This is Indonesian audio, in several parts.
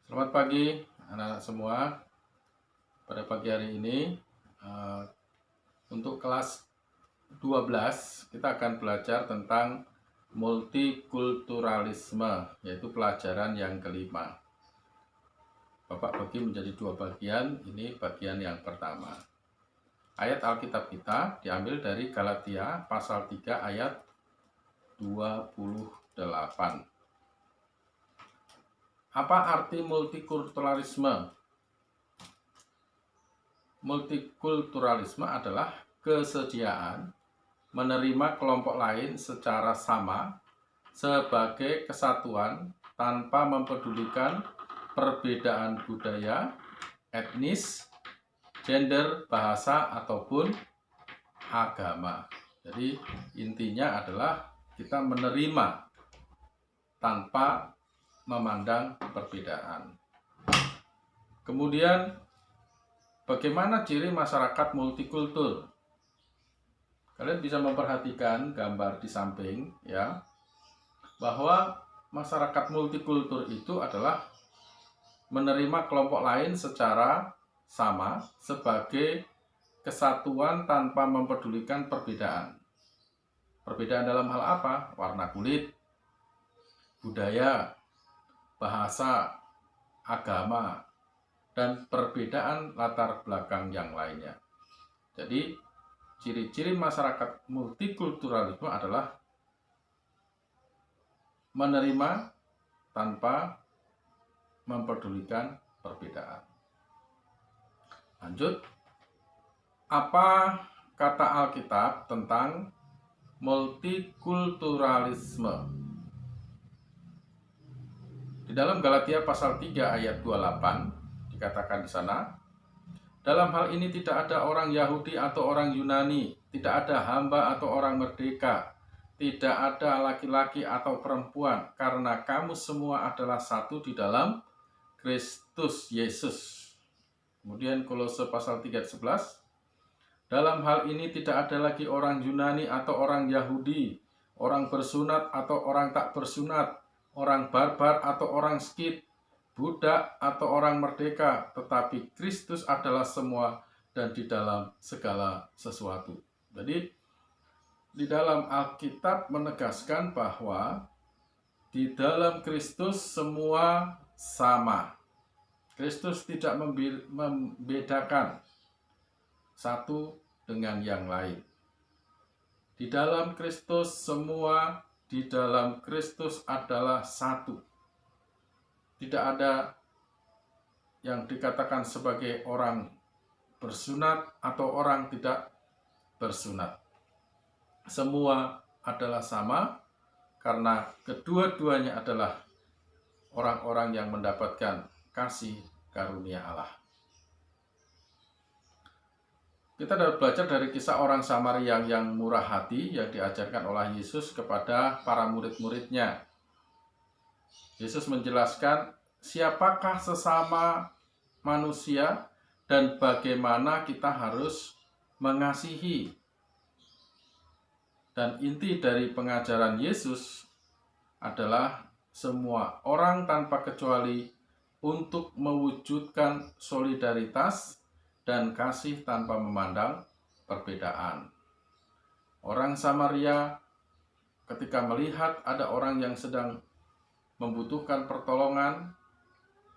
Selamat pagi anak-anak semua. Pada pagi hari ini untuk kelas 12 kita akan belajar tentang multikulturalisme, yaitu pelajaran yang kelima. Bapak bagi menjadi dua bagian, ini bagian yang pertama. Ayat Alkitab kita diambil dari Galatia pasal 3 ayat 28. Apa arti multikulturalisme? Multikulturalisme adalah kesediaan menerima kelompok lain secara sama sebagai kesatuan tanpa mempedulikan perbedaan budaya, etnis, gender, bahasa, ataupun agama. Jadi intinya adalah kita menerima tanpa memandang perbedaan. Kemudian bagaimana ciri masyarakat multikultur? Kalian bisa memperhatikan gambar di samping ya, bahwa masyarakat multikultur itu adalah menerima kelompok lain secara sama sebagai kesatuan tanpa mempedulikan perbedaan. Perbedaan dalam hal apa? Warna kulit, budaya, bahasa, agama, dan perbedaan latar belakang yang lainnya. Jadi, ciri-ciri masyarakat multikulturalisme adalah menerima tanpa mempedulikan perbedaan. Lanjut, apa kata Alkitab tentang multikulturalisme? Di dalam Galatia pasal 3 ayat 28 dikatakan di sana, dalam hal ini tidak ada orang Yahudi atau orang Yunani, tidak ada hamba atau orang merdeka, tidak ada laki-laki atau perempuan, karena kamu semua adalah satu di dalam Kristus Yesus. Kemudian Kolose pasal 3 ayat 11, dalam hal ini tidak ada lagi orang Yunani atau orang Yahudi, orang bersunat atau orang tak bersunat, orang barbar atau orang skit, budak atau orang merdeka, tetapi Kristus adalah semua dan di dalam segala sesuatu. Jadi di dalam Alkitab menegaskan bahwa di dalam Kristus semua sama. Kristus tidak membedakan satu dengan yang lain. Di dalam Kristus semua, di dalam Kristus adalah satu. Tidak ada yang dikatakan sebagai orang bersunat atau orang tidak bersunat. Semua adalah sama karena kedua-duanya adalah orang-orang yang mendapatkan kasih karunia Allah. Kita dapat belajar dari kisah orang Samaria yang murah hati yang diajarkan oleh Yesus kepada para murid-muridnya. Yesus menjelaskan siapakah sesama manusia dan bagaimana kita harus mengasihi. Dan inti dari pengajaran Yesus adalah semua orang tanpa kecuali untuk mewujudkan solidaritas dan kasih tanpa memandang perbedaan. Orang Samaria ketika melihat ada orang yang sedang membutuhkan pertolongan,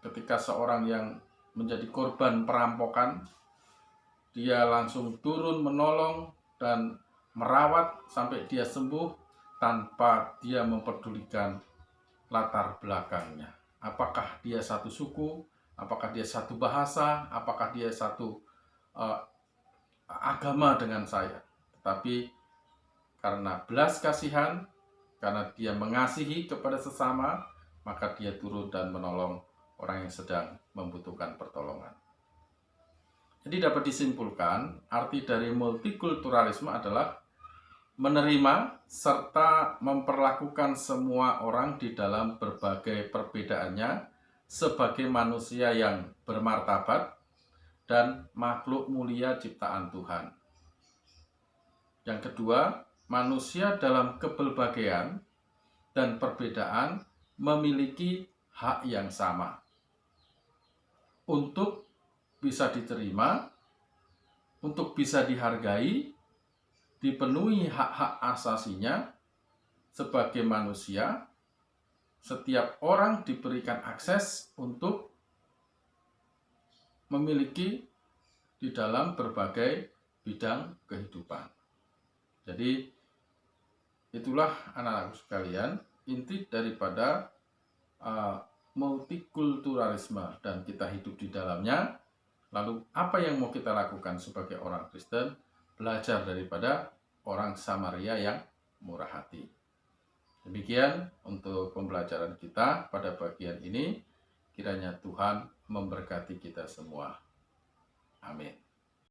ketika seorang yang menjadi korban perampokan, dia langsung turun menolong dan merawat sampai dia sembuh tanpa dia mempedulikan latar belakangnya. Apakah dia satu suku, apakah dia satu bahasa, apakah dia satu agama dengan saya. Tetapi karena belas kasihan, karena dia mengasihi kepada sesama, maka dia turun dan menolong orang yang sedang membutuhkan pertolongan. Jadi dapat disimpulkan, arti dari multikulturalisme adalah menerima serta memperlakukan semua orang di dalam berbagai perbedaannya sebagai manusia yang bermartabat dan makhluk mulia ciptaan Tuhan. Yang kedua, manusia dalam keberbagian dan perbedaan memiliki hak yang sama. untuk bisa diterima, untuk bisa dihargai, dipenuhi hak-hak asasinya sebagai manusia. Setiap orang diberikan akses untuk memiliki di dalam berbagai bidang kehidupan. Jadi itulah anak-anakku sekalian inti daripada multikulturalisme, dan kita hidup di dalamnya. Lalu apa yang mau kita lakukan sebagai orang Kristen? Belajar daripada orang Samaria yang murah hati. Demikian untuk pembelajaran kita pada bagian ini. Kiranya Tuhan memberkati kita semua. Amin.